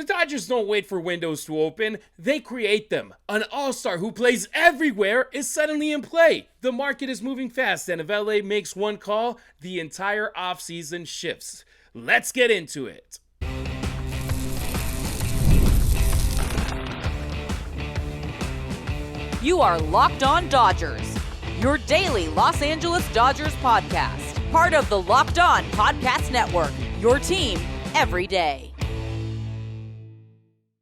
The Dodgers don't wait for windows to open, they create them. An all-star who plays everywhere is suddenly in play. The market is moving fast, and if LA makes one call, the entire offseason shifts. Let's get into it. You are Locked On Dodgers, your daily Los Angeles Dodgers podcast. Part of the Locked On Podcast Network, your team every day.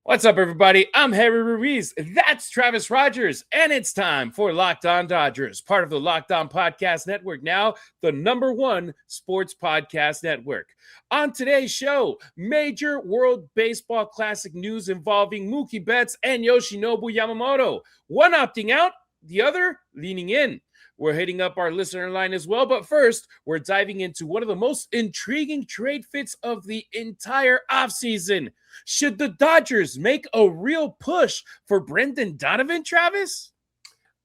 What's up, everybody? I'm Harry Ruiz. That's Travis Rodgers, and it's time for Locked On Dodgers, part of the Locked On Podcast Network, now the #1 sports podcast network. On today's show, major World Baseball Classic news involving Mookie Betts and Yoshinobu Yamamoto. One opting out, the other leaning in. We're hitting up our listener line as well, but first, we're diving into one of the most intriguing trade fits of the entire offseason. Should the Dodgers make a real push for Brendan Donovan, Travis?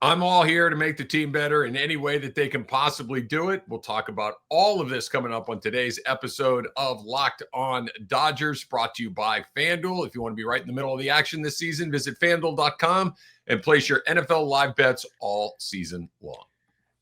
I'm all here to make the team better in any way that they can possibly do it. We'll talk about all of this coming up on today's episode of Locked On Dodgers, brought to you by FanDuel. If you want to be right in the middle of the action this season, visit FanDuel.com and place your NFL live bets all season long.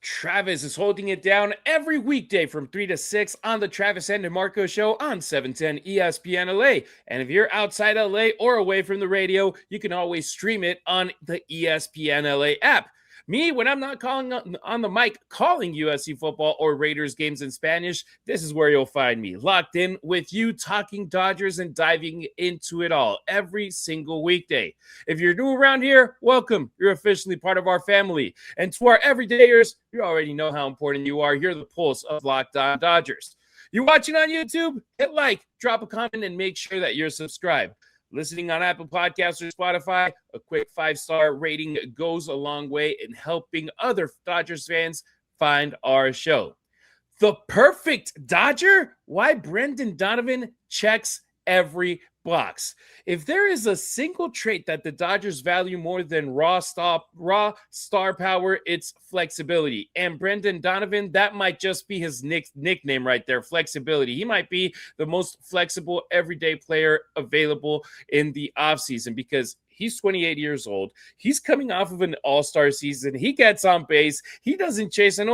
Travis is holding it down every weekday from 3 to 6 on the Travis and DeMarco Show on 710 ESPN LA. And if you're outside LA or away from the radio, you can always stream it on the ESPN LA app. Me, when I'm not calling on the mic, calling USC football or Raiders games in Spanish, this is where you'll find me, locked in with you, talking Dodgers and diving into it all every single weekday. If you're new around here, welcome. You're officially part of our family. And to our everydayers, you already know how important you are. You're the pulse of Locked On Dodgers. You're watching on YouTube? Hit like, drop a comment, and make sure that you're subscribed. Listening on Apple Podcasts or Spotify, a quick 5-star rating goes a long way in helping other Dodgers fans find our show. The perfect Dodger? Why Brendan Donovan checks every box. If there is a single trait that the Dodgers value more than raw star power, it's flexibility. And Brendan Donovan, that might just be his nickname right there, flexibility. He might be the most flexible everyday player available in the offseason because he's 28 years old. He's coming off of an all-star season. He gets on base. He doesn't chase. And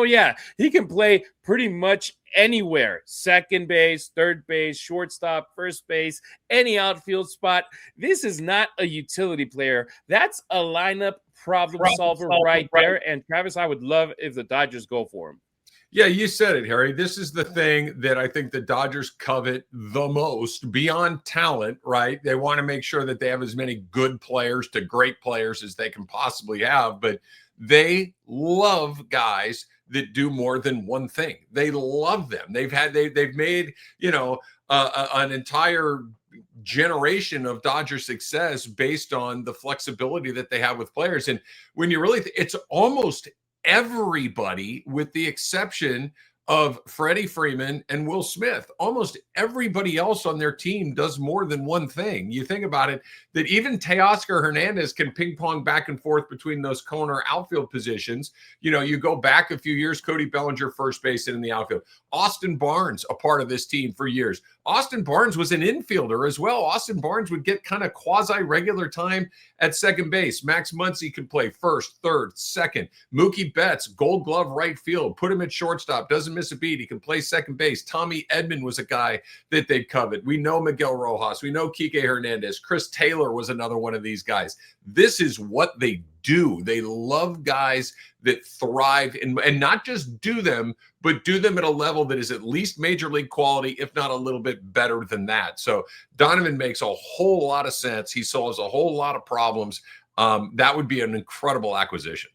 he can play pretty much anywhere. Second base, third base, shortstop, first base, any outfield spot. This is not a utility player. That's a lineup problem solver right there. And Travis, I would love if the Dodgers go for him. Yeah, you said it, Harry. This is the thing that I think the Dodgers covet the most beyond talent, right? They want to make sure that they have as many good players to great players as they can possibly have, but they love guys that do more than one thing. They love them. They've made, an entire generation of Dodger success based on the flexibility that they have with players. And when you really, it's almost everybody with the exception of Freddie Freeman and Will Smith. Almost everybody else on their team does more than one thing. You think about it, that even Teoscar Hernandez can ping pong back and forth between those corner outfield positions. You go back a few years, Cody Bellinger, first base and in the outfield. Austin Barnes, a part of this team for years. Austin Barnes was an infielder as well. Austin Barnes would get kind of quasi-regular time at second base. Max Muncy could play first, third, second. Mookie Betts, Gold Glove right field. Put him at shortstop. Doesn't miss a beat. He can play second base. Tommy Edman was a guy that they'd covet. We know Miguel Rojas. We know Kike Hernandez. Chris Taylor was another one of these guys. This is what they do. They love guys that thrive and not just do them, but do them at a level that is at least major league quality, if not a little bit better than that. So Donovan makes a whole lot of sense. He solves a whole lot of problems. That would be an incredible acquisition.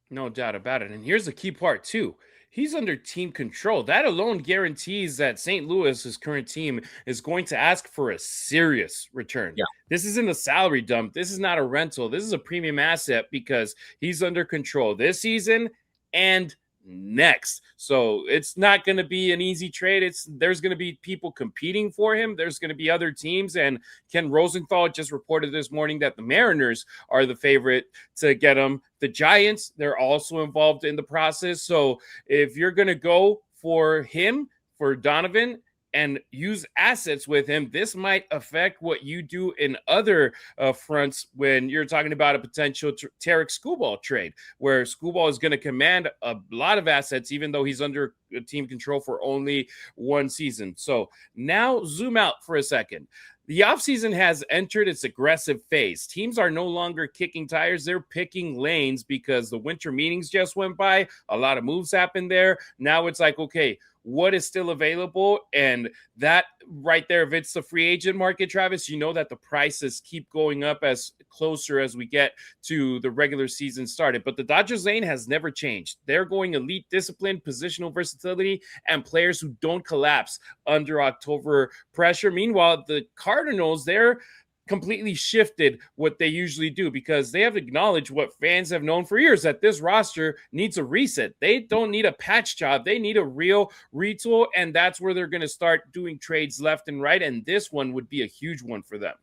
No doubt about it. And here's the key part too. He's under team control. That alone guarantees that St. Louis, his current team, is going to ask for a serious return. Yeah. This isn't a salary dump. This is not a rental. This is a premium asset because he's under control this season and next. So it's not going to be an easy trade. There's going to be people competing for him. There's going to be other teams. And Ken Rosenthal just reported this morning that the Mariners are the favorite to get him. The Giants, they're also involved in the process. So if you're going to go for him, for Donovan, and use assets with him, this might affect what you do in other fronts when you're talking about a potential Tarek Skubal trade, where Skubal is going to command a lot of assets, even though he's under team control for only one season. So now zoom out for a second. The offseason has entered its aggressive phase. Teams are no longer kicking tires. They're picking lanes because the winter meetings just went by. A lot of moves happened there. Now it's like, okay, what is still available? And that right there, if it's the free agent market, Travis, you know that the prices keep going up as closer as we get to the regular season started. But the Dodgers lane has never changed. They're going elite discipline, positional versatility, and players who don't collapse under October pressure. Meanwhile, the Cardinals, they're completely shifted what they usually do because they have acknowledged what fans have known for years, that this roster needs a reset. They don't need a patch job. They need a real retool, and that's where they're going to start doing trades left and right, and this one would be a huge one for them.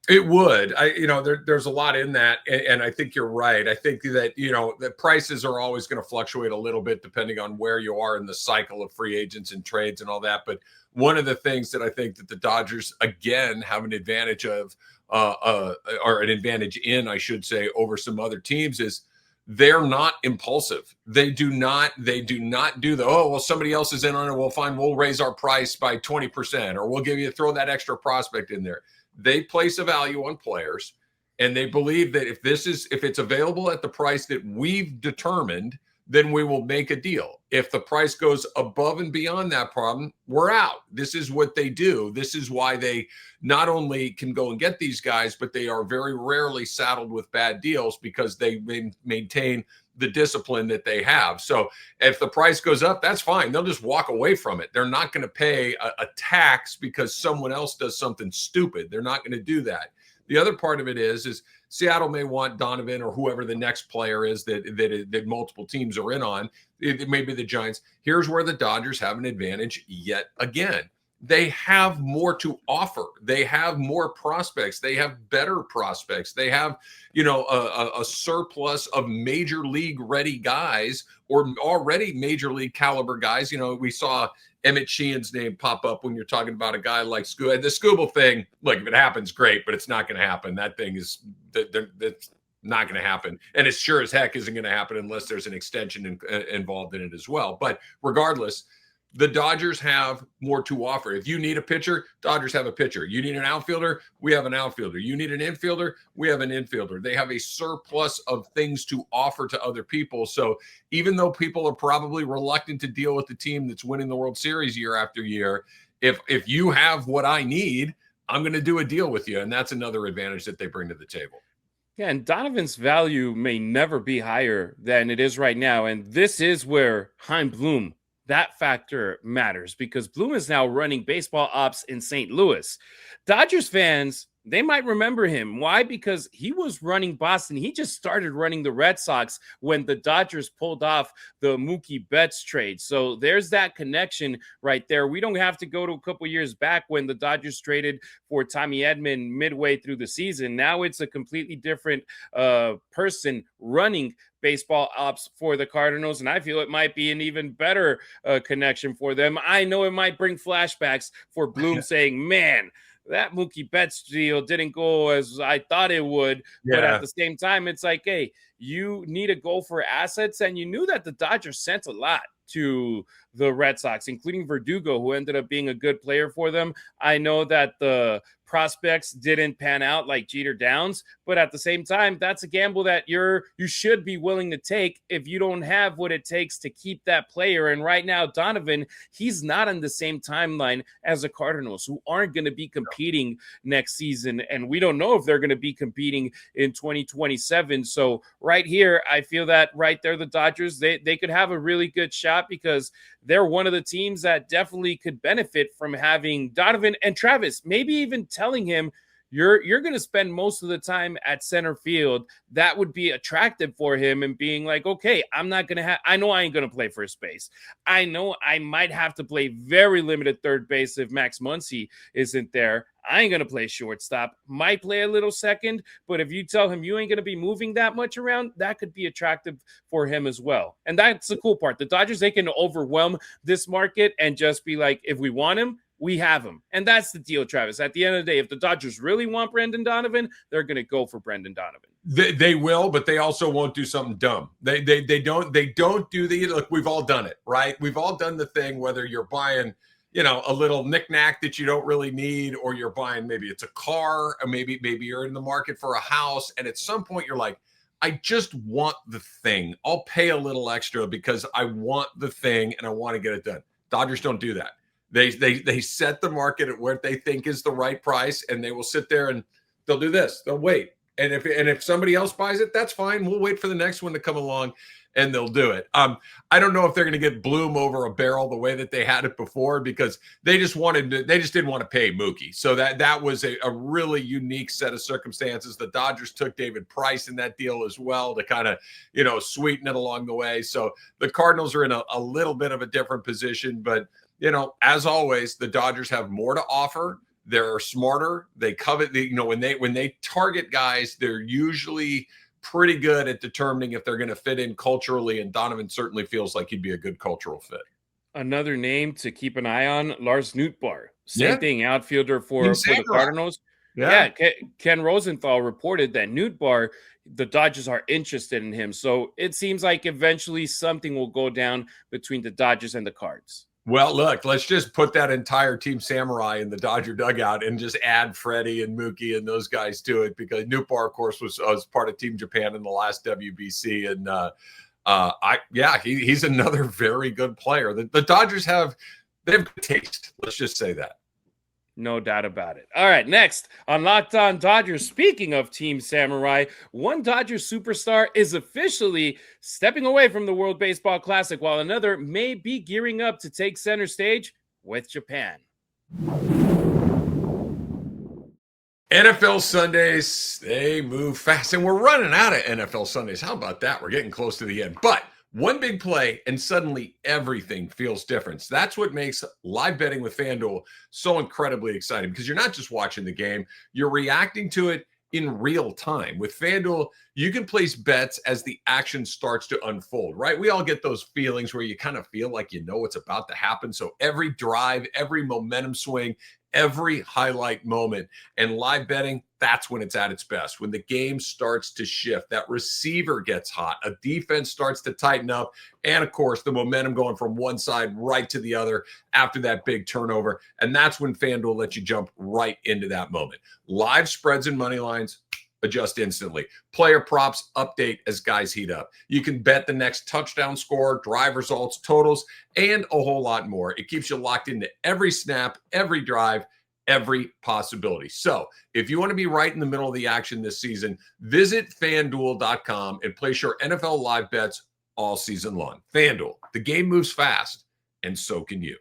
It would. There's a lot in that, and I think you're right. I think that, the prices are always going to fluctuate a little bit depending on where you are in the cycle of free agents and trades and all that. But one of the things that I think that the Dodgers, again, have an advantage of, or an advantage in, I should say, over some other teams is they're not impulsive. They do not do somebody else is in on it. Well, fine, we'll raise our price by 20%, or we'll throw that extra prospect in there. They place a value on players, and they believe that if it's available at the price that we've determined, then we will make a deal. If the price goes above and beyond that problem, we're out. This is what they do. This is why they not only can go and get these guys, but they are very rarely saddled with bad deals because they maintain the discipline that they have. So if the price goes up, that's fine. They'll just walk away from it. They're not going to pay a tax because someone else does something stupid. They're not going to do that. The other part of it is Seattle may want Donovan or whoever the next player is that multiple teams are in on. It may be the Giants. Here's where the Dodgers have an advantage yet again. They have more to offer. They have more prospects. They have better prospects. They have, a surplus of major league ready guys or already major league caliber guys. We saw Emmett Sheehan's name pop up when you're talking about a guy like Scoob. The Scooble thing, look, if it happens, great, but it's not going to happen. That thing is that's not going to happen. And it sure as heck isn't going to happen unless there's an extension involved in it as well. But regardless, the Dodgers have more to offer. If you need a pitcher, Dodgers have a pitcher. You need an outfielder, we have an outfielder. You need an infielder, we have an infielder. They have a surplus of things to offer to other people. So even though people are probably reluctant to deal with the team that's winning the World Series year after year, if you have what I need, I'm going to do a deal with you. And that's another advantage that they bring to the table. Yeah, and Donovan's value may never be higher than it is right now. And this is where Chaim Bloom, that factor matters because Bloom is now running baseball ops in St. Louis. Dodgers fans, they might remember him. Why? Because he was running Boston. He just started running the Red Sox when the Dodgers pulled off the Mookie Betts trade. So there's that connection right there. We don't have to go to a couple years back when the Dodgers traded for Tommy Edman midway through the season. Now it's a completely different person running baseball ops for the Cardinals, and I feel it might be an even better connection for them. I know it might bring flashbacks for Bloom saying, man, that Mookie Betts deal didn't go as I thought it would. Yeah. But at the same time, it's like, hey, you need to go for assets, and you knew that the Dodgers sent a lot to the Red Sox, including Verdugo, who ended up being a good player for them. I know that the prospects didn't pan out like Jeter Downs, but at the same time, that's a gamble that you should be willing to take if you don't have what it takes to keep that player. And right now, Donovan, he's not on the same timeline as the Cardinals, who aren't going to be competing next season, and we don't know if they're going to be competing in 2027. So right here, I feel that right there, the Dodgers, they could have a really good shot because they're one of the teams that definitely could benefit from having Donovan and Travis, maybe even telling him you're going to spend most of the time at center field. That would be attractive for him, and being like, okay, I know I ain't going to play first base. I know I might have to play very limited third base if Max Muncy isn't there. I ain't going to play shortstop, might play a little second, but if you tell him you ain't going to be moving that much around, that could be attractive for him as well. And that's the cool part. The Dodgers, they can overwhelm this market and just be like, if we want him, we have him. And that's the deal, Travis. At the end of the day, if the Dodgers really want Brendan Donovan, they're going to go for Brendan Donovan. They will, but they also won't do something dumb. They don't do the, look, we've all done it, right? We've all done the thing, whether you're buying, a little knickknack that you don't really need, or you're buying, maybe it's a car, or maybe you're in the market for a house. And at some point you're like, I just want the thing. I'll pay a little extra because I want the thing and I want to get it done. Dodgers don't do that. They set the market at what they think is the right price, and they will sit there and they'll do this. They'll wait. And if somebody else buys it, that's fine. We'll wait for the next one to come along, and they'll do it. I don't know if they're going to get Bloom over a barrel the way that they had it before, because they just didn't want to pay Mookie. So that was a really unique set of circumstances. The Dodgers took David Price in that deal as well to kind of, sweeten it along the way. So the Cardinals are in a little bit of a different position, but as always, the Dodgers have more to offer. They're smarter. They covet when they target guys, they're usually pretty good at determining if they're going to fit in culturally. And Donovan certainly feels like he'd be a good cultural fit. Another name to keep an eye on, Lars Nootbaar. Same thing, outfielder for the Cardinals. Yeah. Ken Rosenthal reported that Nootbaar, the Dodgers are interested in him. So it seems like eventually something will go down between the Dodgers and the Cards. Well, look, let's just put that entire Team Samurai in the Dodger dugout and just add Freddie and Mookie and those guys to it, because Nootbaar, of course, was part of Team Japan in the last WBC. And he's another very good player. The Dodgers they have good taste. Let's just say that. No doubt about it. All right, next on Locked On Dodgers, speaking of Team Samurai, one Dodgers superstar is officially stepping away from the World Baseball Classic, while another may be gearing up to take center stage with Japan. NFL Sundays, they move fast, and we're running out of NFL Sundays. How about that? We're getting close to the end. But one big play, and suddenly everything feels different. So that's what makes live betting with FanDuel so incredibly exciting, because you're not just watching the game, you're reacting to it in real time. With FanDuel, you can place bets as the action starts to unfold, right? We all get those feelings where you kind of feel like you know what's about to happen. So every drive, every momentum swing, every highlight moment, and live betting, that's when it's at its best. When the game starts to shift, that receiver gets hot, a defense starts to tighten up, and of course, the momentum going from one side right to the other after that big turnover. And that's when FanDuel lets you jump right into that moment. Live spreads and money lines adjust instantly. Player props update as guys heat up. You can bet the next touchdown score, drive results, totals, and a whole lot more. It keeps you locked into every snap, every drive, every possibility. So if you want to be right in the middle of the action this season, visit FanDuel.com and place your NFL live bets all season long. FanDuel, the game moves fast, and so can you.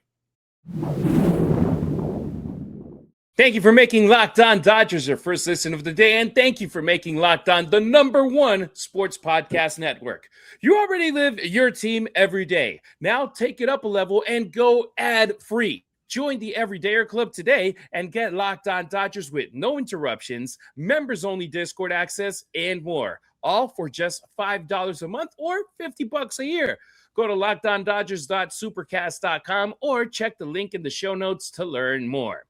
Thank you for making Locked On Dodgers your first listen of the day, and thank you for making Locked On the #1 sports podcast network. You already live your team every day. Now take it up a level and go ad-free. Join the Everydayer Club today and get Locked On Dodgers with no interruptions, members-only Discord access, and more. All for just $5 a month or $50 a year. Go to LockedOnDodgers.supercast.com or check the link in the show notes to learn more.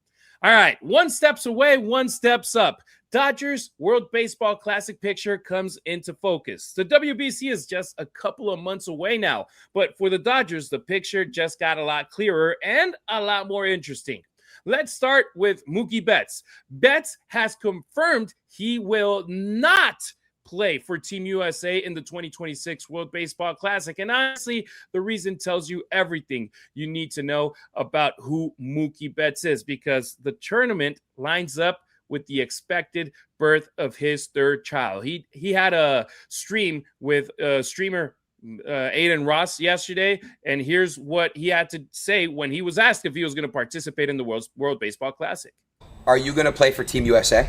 All right, one steps away, one steps up. Dodgers World Baseball Classic picture comes into focus. The WBC is just a couple of months away now, but for the Dodgers, the picture just got a lot clearer and a lot more interesting. Let's start with Mookie Betts. Betts has confirmed he will not play for Team USA in the 2026 World Baseball Classic. And honestly, the reason tells you everything you need to know about who Mookie Betts is, because the tournament lines up with the expected birth of his third child. He had a stream with streamer Aiden Ross yesterday, and here's what he had to say when he was asked if he was going to participate in the World Baseball Classic. Are you going to play for Team USA?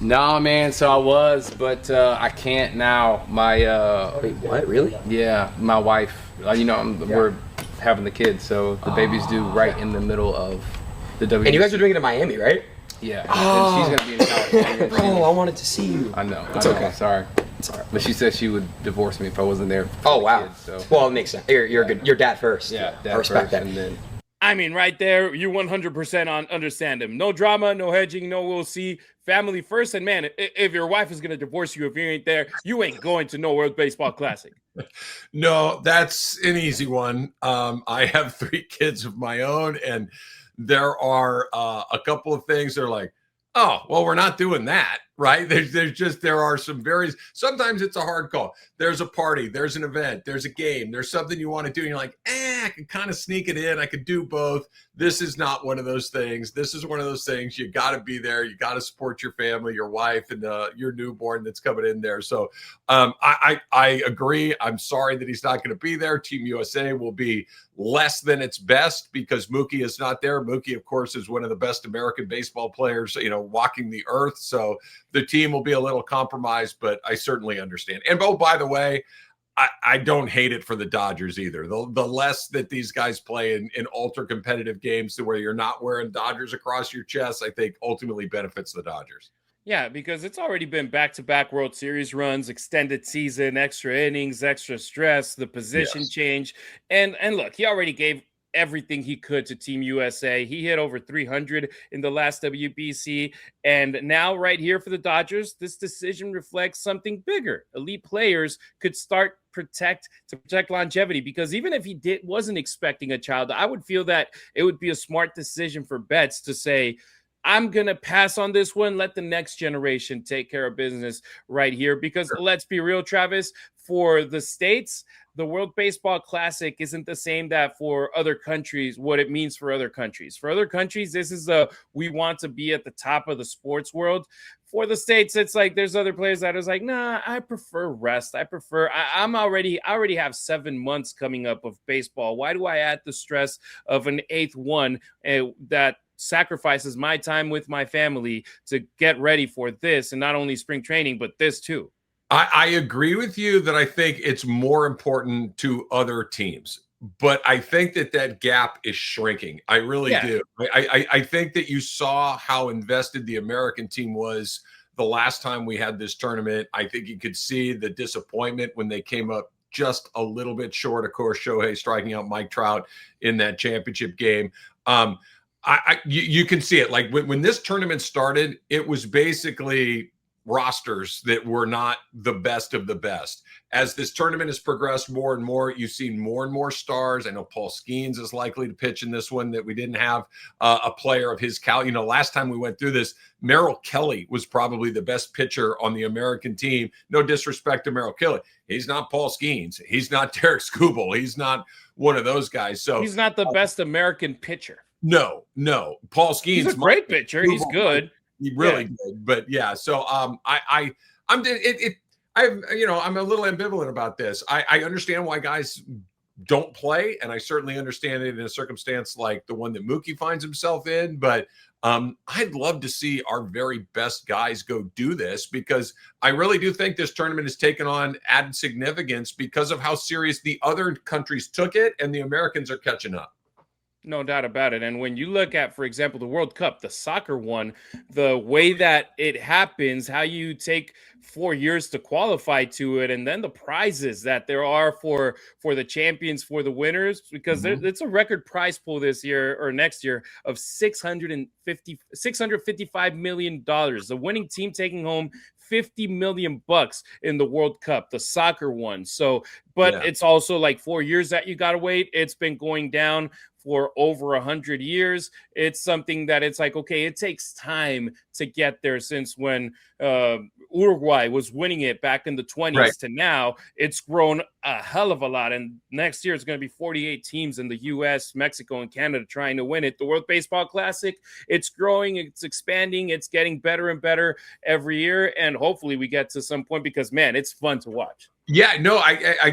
No, man. So I was, but I can't now. My Wait, what? Really? Yeah, my wife. We're having the kids, so the baby's due right in the middle of the WBC. And you guys are doing it in Miami, right? Yeah. And she's gonna be in California. Bro, I wanted to see you. I know. It's okay. Sorry. It's all right. But she said she would divorce me if I wasn't there. Oh wow. Kids, so. Well, it makes sense. You're good. You're dad first. Yeah. I respect that. And then I mean, right there, you 100% understand him. No drama, no hedging, no we'll see. Family first. And man, if your wife is going to divorce you if you ain't there, you ain't going to no World Baseball Classic. No, that's an easy one. I have 3 kids of my own, and there are a couple of things that are like, oh, well, we're not doing that, right? There are some sometimes it's a hard call. There's a party, there's an event, there's a game, there's something you want to do. And you're like, I can kind of sneak it in. I could do both. This is not one of those things. This is one of those things. You got to be there. You got to support your family, your wife, and your newborn that's coming in there. So I agree. I'm sorry that he's not going to be there. Team USA will be less than its best because Mookie is not there. Mookie, of course, is one of the best American baseball players, walking the earth. So the team will be a little compromised, but I certainly understand. And oh, by the way, I don't hate it for the Dodgers either. The less that these guys play in ultra competitive games to where you're not wearing Dodgers across your chest, I think ultimately benefits the Dodgers. Yeah, because it's already been back-to-back World Series runs, extended season, extra innings, extra stress, the position change. And look, he already gave everything he could to Team USA. He hit over 300 in the last WBC. And now right here for the Dodgers, this decision reflects something bigger. Elite players could start to protect longevity, because even if he wasn't expecting a child, I would feel that it would be a smart decision for Betts to say, I'm going to pass on this one. Let the next generation take care of business right here. Because let's be real, Travis, for the States, the World Baseball Classic isn't the same that for other countries, what it means for other countries. For other countries, this is we want to be at the top of the sports world. For the States, it's like there's other players that is like, nah, I prefer rest. I already have 7 months coming up of baseball. Why do I add the stress of an 8th one that sacrifices my time with my family to get ready for this, and not only spring training, but this too? I agree with you that I think it's more important to other teams, but I think that gap is shrinking. I really do. I think that you saw how invested the American team was the last time we had this tournament. I think you could see the disappointment when they came up just a little bit short. Of course, Shohei striking out Mike Trout in that championship game. You can see it. Like when this tournament started, it was basically rosters that were not the best of the best. As this tournament has progressed more and more, you've seen more and more stars. I know Paul Skeens is likely to pitch in this one, that we didn't have a player of his caliber. Last time we went through this, Merrill Kelly was probably the best pitcher on the American team. No disrespect to Merrill Kelly. He's not Paul Skeens. He's not Derek Skubal. He's not one of those guys. So he's not the best American pitcher. No. Paul Skeens. He's a great pitcher. He's good. He really good. But yeah, so I'm a little ambivalent about this. I understand why guys don't play, and I certainly understand it in a circumstance like the one that Mookie finds himself in. But I'd love to see our very best guys go do this, because I really do think this tournament has taken on added significance because of how serious the other countries took it, and the Americans are catching up. No doubt about it. And when you look at, for example, the World Cup, the soccer one, the way that it happens, how you take 4 years to qualify to it, and then the prizes that there are for the champions, for the winners, because it's a record prize pool this year or next year of $655 million. The winning team taking home $50 million in the World Cup, the soccer one. So, but it's also like 4 years that you got to wait. It's been going down for over 100 years. It's something that it's like, okay, it takes time to get there, since when Uruguay was winning it back in the 20s to now, it's grown a hell of a lot. And next year it's going to be 48 teams in the US, Mexico, and Canada trying to win it. The World Baseball Classic, it's growing, it's expanding, it's getting better and better every year. And hopefully we get to some point, because man, it's fun to watch. Yeah, no,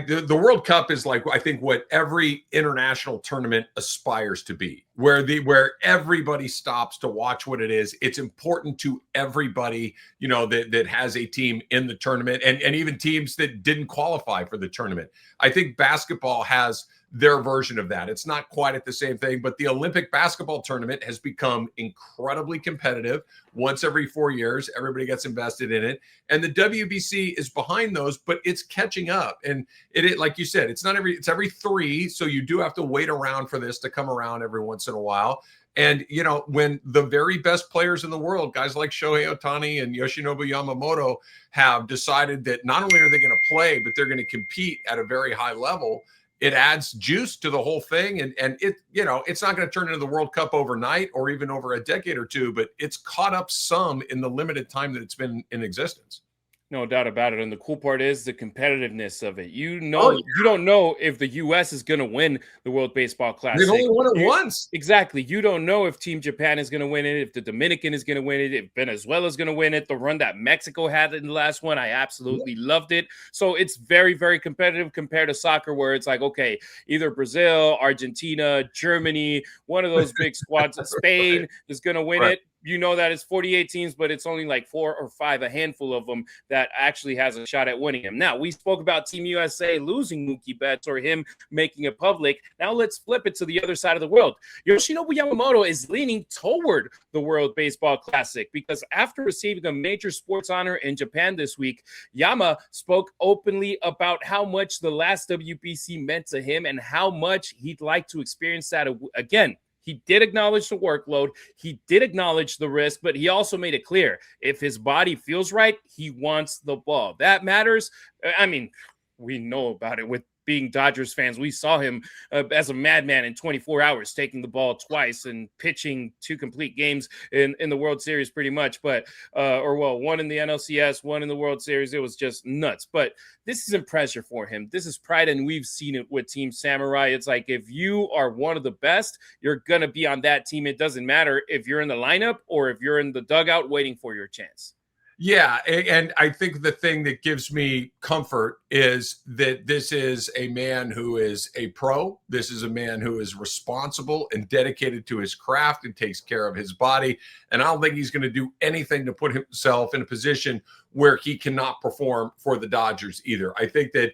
the World Cup is like, I think, what every international tournament aspires to be, where everybody stops to watch what it is. It's important to everybody, that has a team in the tournament, and even teams that didn't qualify for the tournament. I think basketball has their version of that. It's not quite at the same thing, but the Olympic basketball tournament has become incredibly competitive. Once every 4 years, everybody gets invested in it. And the WBC is behind those, but it's catching up. And it like you said, it's every 3. So you do have to wait around for this to come around every once once in a while. And, when the very best players in the world, guys like Shohei Ohtani and Yoshinobu Yamamoto, have decided that not only are they going to play, but they're going to compete at a very high level, it adds juice to the whole thing. And it's not going to turn into the World Cup overnight or even over a decade or two, but it's caught up some in the limited time that it's been in existence. No doubt about it. And the cool part is the competitiveness of it. You don't know if the U.S. is going to win the World Baseball Classic. They've only won it once. Exactly. You don't know if Team Japan is going to win it, if the Dominican is going to win it, if Venezuela is going to win it. The run that Mexico had in the last one, I absolutely loved it. So it's very, very competitive compared to soccer, where it's like, okay, either Brazil, Argentina, Germany, one of those big squads, Spain is going to win it. You know that it's 48 teams, but it's only like 4 or 5, a handful of them that actually has a shot at winning him. Now, we spoke about Team USA losing Mookie Betts or him making it public. Now let's flip it to the other side of the world. Yoshinobu Yamamoto is leaning toward the World Baseball Classic because after receiving a major sports honor in Japan this week, Yama spoke openly about how much the last WBC meant to him and how much he'd like to experience that again. He did acknowledge the workload. He did acknowledge the risk, but he also made it clear if his body feels right, he wants the ball. That matters. I mean, we know about it with being Dodgers fans. We saw him as a madman in 24 hours, taking the ball twice and pitching 2 complete games in the World Series pretty much. But, one in the NLCS, one in the World Series. It was just nuts. But this isn't pressure for him. This is pride, and we've seen it with Team Samurai. It's like if you are one of the best, you're going to be on that team. It doesn't matter if you're in the lineup or if you're in the dugout waiting for your chance. Yeah, and I think the thing that gives me comfort is that this is a man who is a pro. This is a man who is responsible and dedicated to his craft and takes care of his body. And I don't think he's going to do anything to put himself in a position where he cannot perform for the Dodgers either. I think that,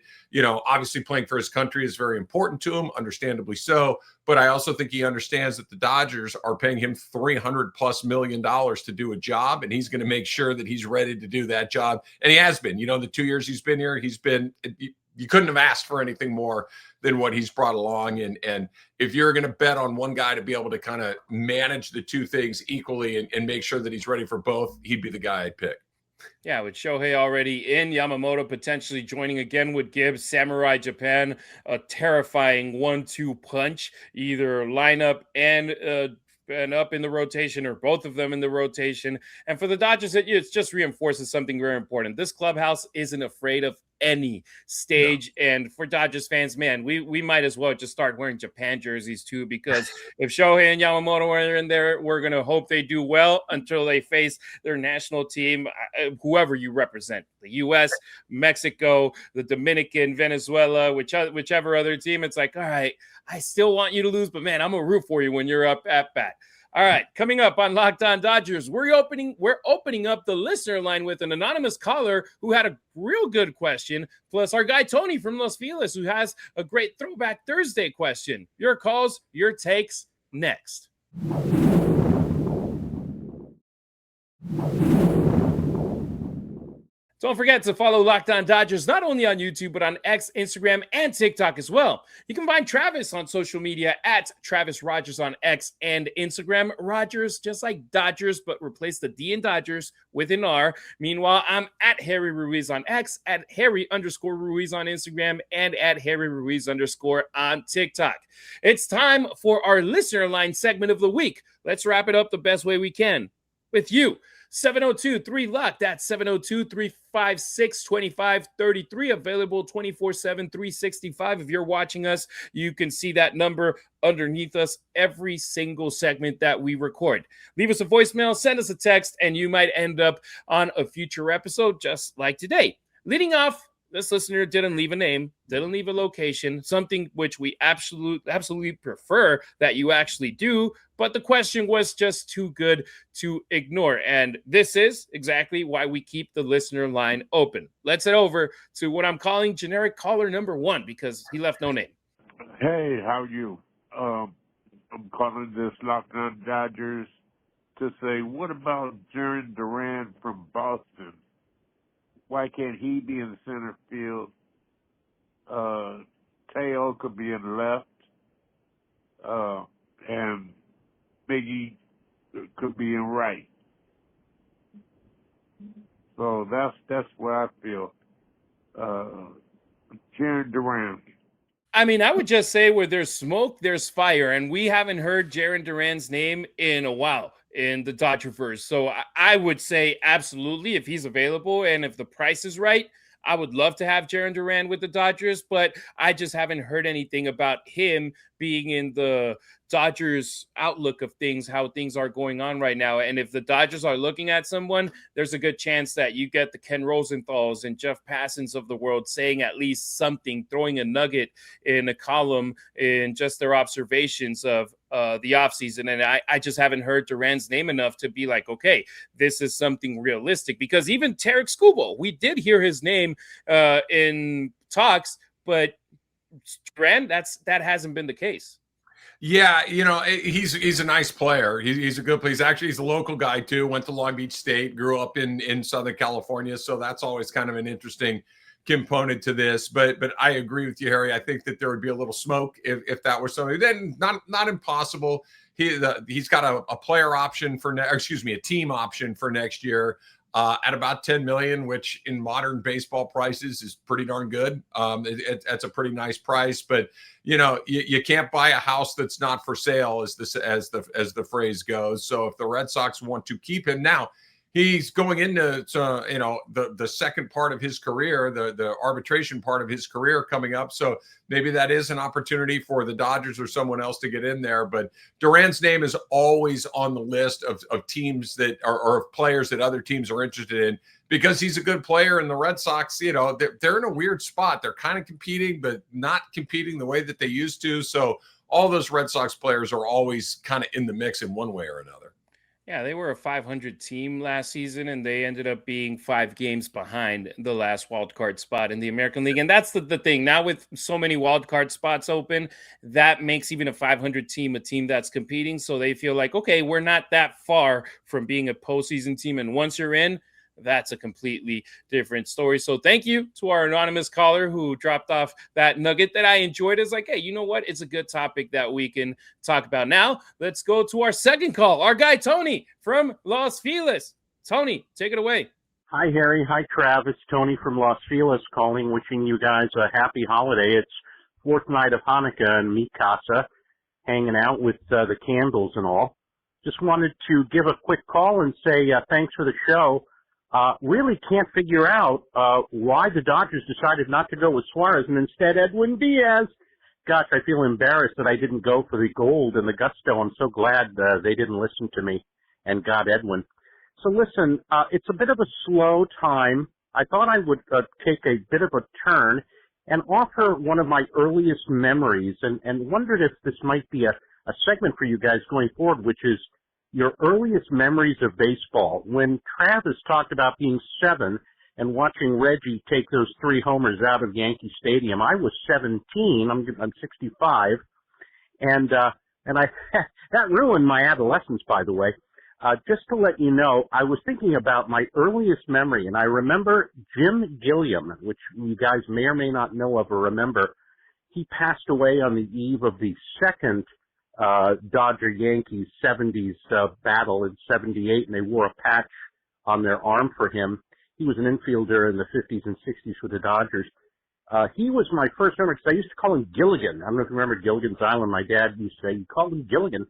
obviously playing for his country is very important to him, understandably so. But I also think he understands that the Dodgers are paying him $300+ million to do a job, and he's going to make sure that he's ready to do that job. And he has been. The 2 years he's been here, you couldn't have asked for anything more than what he's brought along. And if you're going to bet on one guy to be able to kind of manage the two things equally and make sure that he's ready for both, he'd be the guy I'd pick. Yeah, with Shohei already in, Yamamoto potentially joining again would give Samurai Japan a terrifying 1-2 punch, either lineup and up in the rotation or both of them in the rotation. And for the Dodgers, it just reinforces something very important. This clubhouse isn't afraid of any stage. No. And for Dodgers fans, man, we might as well just start wearing Japan jerseys too, because if Shohei and Yamamoto are in there, we're going to hope they do well until they face their national team, whoever you represent, the U.S., Mexico, the Dominican, Venezuela, whichever other team. It's like, all right, I still want you to lose, but man, I'm going to root for you when you're up at bat. All right, coming up on Locked On Dodgers, we're opening up the listener line with an anonymous caller who had a real good question, plus our guy Tony from Los Feliz, who has a great Throwback Thursday question. Your calls, your takes, next. Don't forget to follow Locked On Dodgers not only on YouTube, but on X, Instagram, and TikTok as well. You can find Travis on social media at Travis Rodgers on X and Instagram. Rodgers, just like Dodgers, but replace the D in Dodgers with an R. Meanwhile, I'm at Harry Ruiz on X, at Harry_Ruiz on Instagram, and at Harry Ruiz_ on TikTok. It's time for our listener line segment of the week. Let's wrap it up the best way we can with you. 702-3-LOCK. That's 702-356-2533. Available 24/7, 365. If you're watching us, you can see that number underneath us every single segment that we record. Leave us a voicemail, send us a text, and you might end up on a future episode just like today. Leading off, this listener didn't leave a name, didn't leave a location, something which we absolutely prefer that you actually do, but the question was just too good to ignore. And this is exactly why we keep the listener line open. Let's head over to what I'm calling generic caller number 1 because he left no name. Hey, how are you? I'm calling this Locked On Dodgers to say, what about Jarren Duran from Boston? Why can't he be in the center field? Teo could be in left. And Miggy could be in right. So that's what I feel. Jarren Duran. I mean, I would just say where there's smoke, there's fire, and we haven't heard Jarren Duran's name in a while in the Dodgerverse. So I would say absolutely, if he's available and if the price is right, I would love to have Jarren Duran with the Dodgers, but I just haven't heard anything about him being in the Dodgers outlook of things, how things are going on right now. And if the Dodgers are looking at someone, there's a good chance that you get the Ken Rosenthal's and Jeff Passons of the world saying at least something, throwing a nugget in a column in just their observations of the offseason. And I just haven't heard Duran's name enough to be like, okay, this is something realistic. Because even Tarek Skubal, we did hear his name in talks, but Duran, that hasn't been the case. Yeah, he's a nice player. He's a good player. He's a local guy too. Went to Long Beach State, grew up in Southern California, so that's always kind of an interesting component to this. But I agree with you, Harry. I think that there would be a little smoke if that were something. Then not impossible. He's got a player option a team option for next year. At about $10 million, which in modern baseball prices is pretty darn good. It's a pretty nice price, but you can't buy a house that's not for sale, as the phrase goes. So if the Red Sox want to keep him now, he's going into the second part of his career, the arbitration part of his career coming up. So maybe that is an opportunity for the Dodgers or someone else to get in there. But Duran's name is always on the list of teams that are of players that other teams are interested in, because he's a good player. And the Red Sox, they're in a weird spot. They're kind of competing, but not competing the way that they used to. So all those Red Sox players are always kind of in the mix in one way or another. Yeah, they were a 500 team last season, and they ended up being 5 games behind the last wild card spot in the American League. And that's the thing. Now with so many wild card spots open, that makes even a 500 team a team that's competing. So they feel like, okay, we're not that far from being a postseason team. And once you're in, that's a completely different story. So thank you to our anonymous caller who dropped off that nugget that I enjoyed. It's like, hey, you know what? It's a good topic that we can talk about. Now, let's go to our second call. Our guy, Tony from Los Feliz. Tony, take it away. Hi, Harry. Hi, Travis. Tony from Los Feliz calling, wishing you guys a happy holiday. It's fourth night of Hanukkah in Mi Casa, hanging out with the candles and all. Just wanted to give a quick call and say thanks for the show. Really can't figure out why the Dodgers decided not to go with Suarez and instead Edwin Diaz. Gosh, I feel embarrassed that I didn't go for the gold and the gusto. I'm so glad they didn't listen to me and got Edwin. So listen, it's a bit of a slow time. I thought I would take a bit of a turn and offer one of my earliest memories and wondered if this might be a segment for you guys going forward, which is your earliest memories of baseball. When Travis talked about being 7 and watching Reggie take those 3 homers out of Yankee Stadium, I was 17. I'm 65, and I that ruined my adolescence, by the way. Just to let you know, I was thinking about my earliest memory, and I remember Jim Gilliam, which you guys may or may not know of or remember. He passed away on the eve of the second Dodger-Yankees 70s battle in 78, and they wore a patch on their arm for him. He was an infielder in the 50s and 60s for the Dodgers. He was my first memory, because I used to call him Gilligan. I don't know if you remember Gilligan's Island. My dad used to say, you called him Gilligan.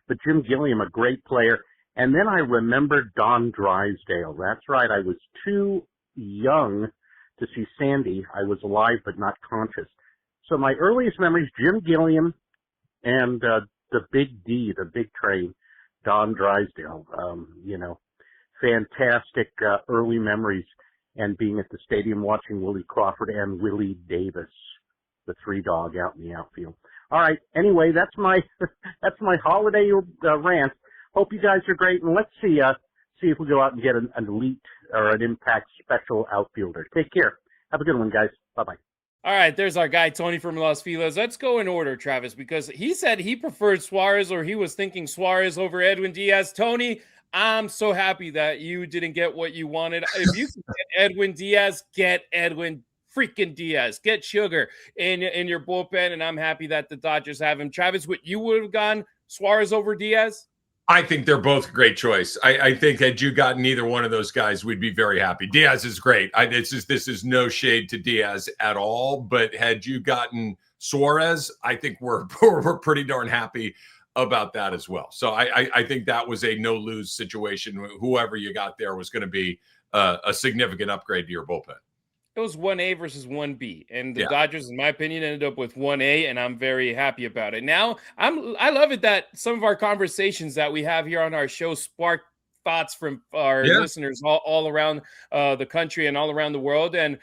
But Jim Gilliam, a great player. And then I remembered Don Drysdale. That's right. I was too young to see Sandy. I was alive but not conscious. So my earliest memories, Jim Gilliam, and the Big D, the Big Train, Don Drysdale. Fantastic early memories, and being at the stadium watching Willie Crawford and Willie Davis, the 3-dog out in the outfield. All right. Anyway, that's my holiday rant. Hope you guys are great, and let's see if we go out and get an elite or an impact special outfielder. Take care. Have a good one, guys. Bye-bye. All right, there's our guy, Tony from Los Feliz. Let's go in order, Travis, because he said he preferred Suarez, or he was thinking Suarez over Edwin Diaz. Tony, I'm so happy that you didn't get what you wanted. If you can get Edwin Diaz, get Edwin freaking Diaz. Get Sugar in your bullpen, and I'm happy that the Dodgers have him. Travis, what you would have gone, Suarez over Diaz? I think they're both a great choice. I think had you gotten either one of those guys, we'd be very happy. Diaz is great. This is no shade to Diaz at all. But had you gotten Suarez, I think we're pretty darn happy about that as well. So I think that was a no lose situation. Whoever you got there was going to be a significant upgrade to your bullpen. It was 1A versus 1B, and the Dodgers, in my opinion, ended up with 1A, and I'm very happy about it. Now, I love it that some of our conversations that we have here on our show spark thoughts from our listeners all around the country and all around the world. And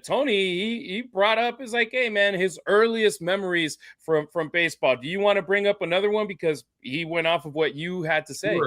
Tony, he brought up, is like, hey man, his earliest memories from baseball. Do you want to bring up another one, because he went off of what you had to say?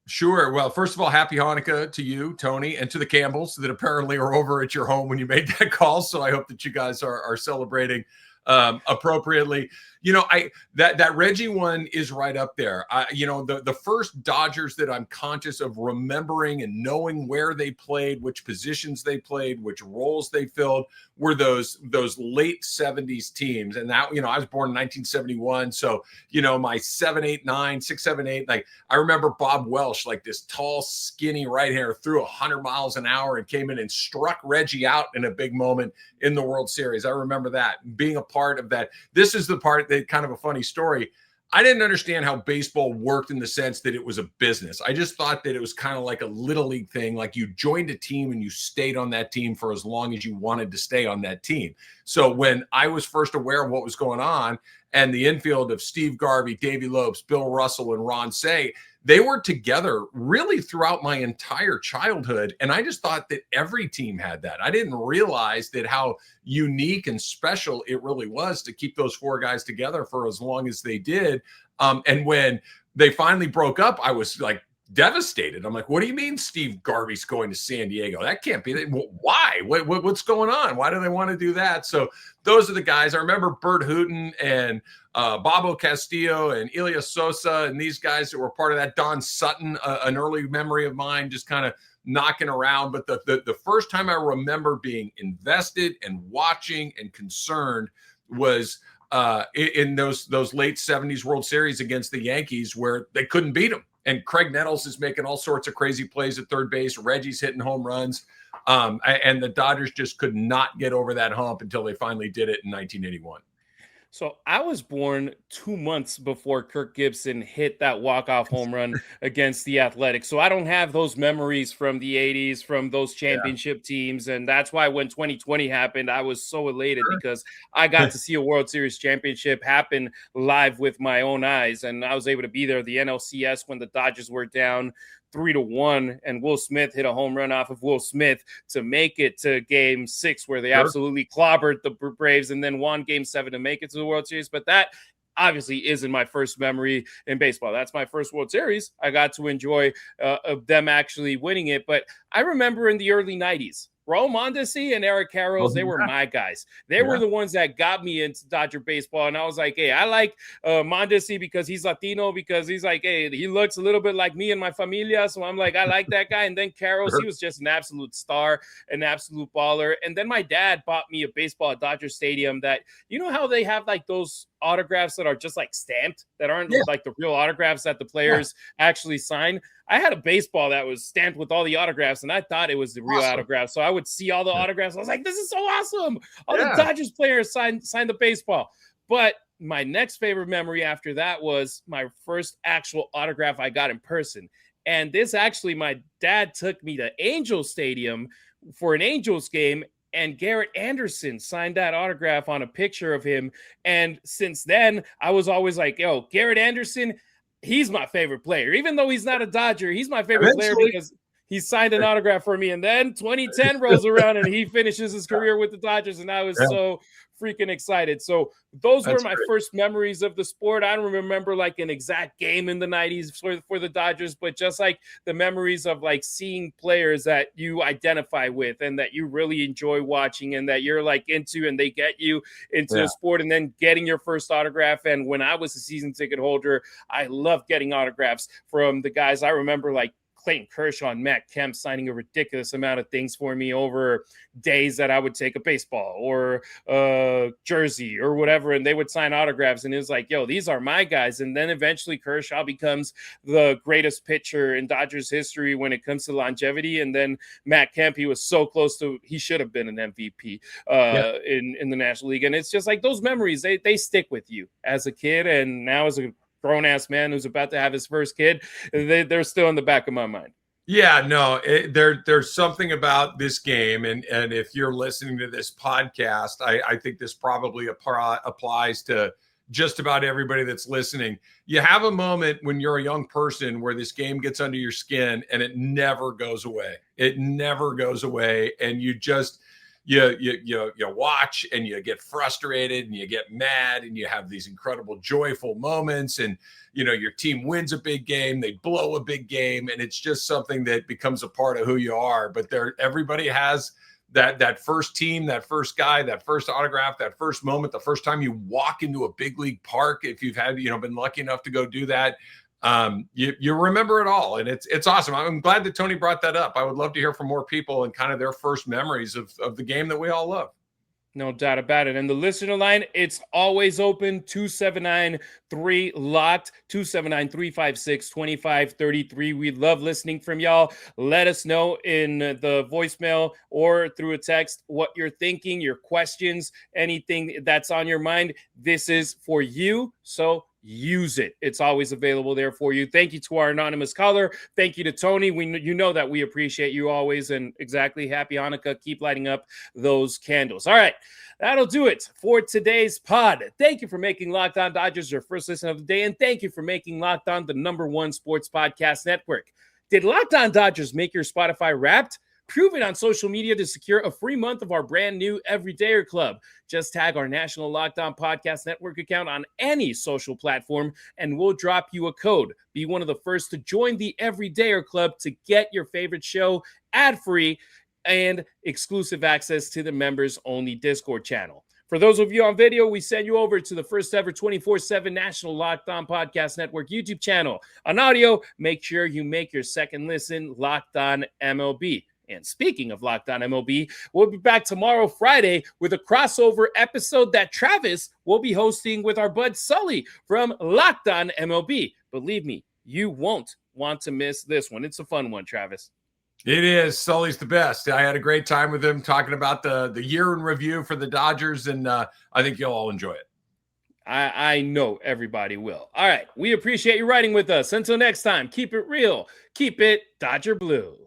Sure. Well, first of all, happy Hanukkah to you, Tony, and to the Campbells that apparently are over at your home when you made that call. So I hope that you guys are celebrating appropriately. You know, that Reggie one is right up there. The first Dodgers that I'm conscious of remembering and knowing where they played, which positions they played, which roles they filled, were those late 70s teams. And that, I was born in 1971. So, my 7, 8, 9, 6, 7, 8, like I remember Bob Welsh, like this tall, skinny right-hander, threw 100 miles an hour and came in and struck Reggie out in a big moment in the World Series. I remember that, being a part of that. This is the part that kind of a funny story. I didn't understand how baseball worked in the sense that it was a business. I just thought that it was kind of like a little league thing. Like you joined a team and you stayed on that team for as long as you wanted to stay on that team. So when I was first aware of what was going on, and the infield of Steve Garvey, Davey Lopes, Bill Russell, and Ron Say, they were together really throughout my entire childhood. And I just thought that every team had that. I didn't realize that how unique and special it really was to keep those four guys together for as long as they did. And when they finally broke up, I was like devastated. I'm like, what do you mean Steve Garvey's going to San Diego? That can't be. Why? What's going on? Why do they want to do that? So those are the guys. I remember Bert Hooton and Bobo Castillo and Elias Sosa and these guys that were part of that. Don Sutton, an early memory of mine, just kind of knocking around. But the first time I remember being invested and watching and concerned was in those late 70s World Series against the Yankees, where they couldn't beat them. And Craig Nettles is making all sorts of crazy plays at third base. Reggie's hitting home runs. And the Dodgers just could not get over that hump until they finally did it in 1981. So I was born 2 months before Kirk Gibson hit that walk-off home run against the Athletics. So I don't have those memories from the 80s, from those championship teams. And that's why when 2020 happened, I was so elated because I got to see a World Series championship happen live with my own eyes. And I was able to be there, the NLCS, when the Dodgers were down 3-1, and Will Smith hit a home run off of Will Smith to make it to Game 6, where they absolutely clobbered the Braves and then won Game 7 to make it to the World Series. But that obviously isn't my first memory in baseball. That's my first World Series. I got to enjoy of them actually winning it. But I remember in the early 90s, Raul Mondesi and Eric Karros, they were my guys. They were the ones that got me into Dodger baseball. And I was like, hey, I like Mondesi because he's Latino, because he's like, hey, he looks a little bit like me and my familia. So I'm like, I like that guy. And then Karros, he was just an absolute star, an absolute baller. And then my dad bought me a baseball at Dodger Stadium that, you know how they have like those autographs that are just like stamped, that aren't like the real autographs that the players actually sign. I had a baseball that was stamped with all the autographs, and I thought it was the real autograph. So I would see all the autographs. I was like, this is so awesome. All the Dodgers players signed the baseball. But my next favorite memory after that was my first actual autograph I got in person. And this actually, my dad took me to Angels Stadium for an Angels game, and Garrett Anderson signed that autograph on a picture of him. And since then, I was always like, yo, Garrett Anderson, he's my favorite player. Even though he's not a Dodger, he's my favorite player because he signed an autograph for me. And then 2010 rolls around and he finishes his career with the Dodgers. And I was so freaking excited. So those were my first memories of the sport. I don't remember like an exact game in the 90s for the Dodgers, but just like the memories of like seeing players that you identify with and that you really enjoy watching and that you're like into, and they get you into the sport, and then getting your first autograph. And when I was a season ticket holder, I loved getting autographs from the guys. I remember like Clayton Kershaw and Matt Kemp signing a ridiculous amount of things for me over days that I would take a baseball or jersey or whatever, and they would sign autographs, and it was like, yo, these are my guys. And then eventually Kershaw becomes the greatest pitcher in Dodgers history when it comes to longevity. And then Matt Kemp, he was so close to, he should have been an MVP in the National League. And it's just like those memories, they stick with you as a kid, and now as a grown-ass man who's about to have his first kid, they're still in the back of my mind. Yeah, no, there's something about this game, and if you're listening to this podcast, I think this probably applies to just about everybody that's listening. You have a moment when you're a young person where this game gets under your skin, and it never goes away. It never goes away, and you just you watch and you get frustrated and you get mad and you have these incredible joyful moments, and your team wins a big game, they blow a big game, and it's just something that becomes a part of who you are. But everybody has that first team, that first guy, that first autograph, that first moment, the first time you walk into a big league park, if you've had been lucky enough to go do that. You remember it all, and it's awesome. I'm glad that Tony brought that up. I would love to hear from more people and kind of their first memories of the game that we all love. No doubt about it. And the listener line, it's always open. 279-3-LOCKED, 279-356-2533. We love listening from y'all. Let us know in the voicemail or through a text what you're thinking, your questions, anything that's on your mind. This is for you, so use it. It's always available there for you. Thank you to our anonymous caller. Thank you to Tony. You know that we appreciate you always, and exactly, happy Hanukkah. Keep lighting up those candles. All right, that'll do it for today's pod. Thank you for making Locked On Dodgers your first listen of the day, and thank you for making Locked On the #1 sports podcast network. Did Locked On Dodgers make your Spotify Wrapped? Prove it on social media to secure a free month of our brand new Everydayer Club. Just tag our National Locked On Podcast Network account on any social platform, and we'll drop you a code. Be one of the first to join the Everydayer Club to get your favorite show ad-free and exclusive access to the members-only Discord channel. For those of you on video, we send you over to the first ever 24/7 National Locked On Podcast Network YouTube channel. On audio, make sure you make your second listen Locked On MLB. And speaking of Locked On MLB, we'll be back tomorrow, Friday, with a crossover episode that Travis will be hosting with our bud Sully from Locked On MLB. Believe me, you won't want to miss this one. It's a fun one, Travis. It is. Sully's the best. I had a great time with him talking about the year in review for the Dodgers, and I think you'll all enjoy it. I know everybody will. All right, we appreciate you riding with us. Until next time, keep it real, keep it Dodger Blue.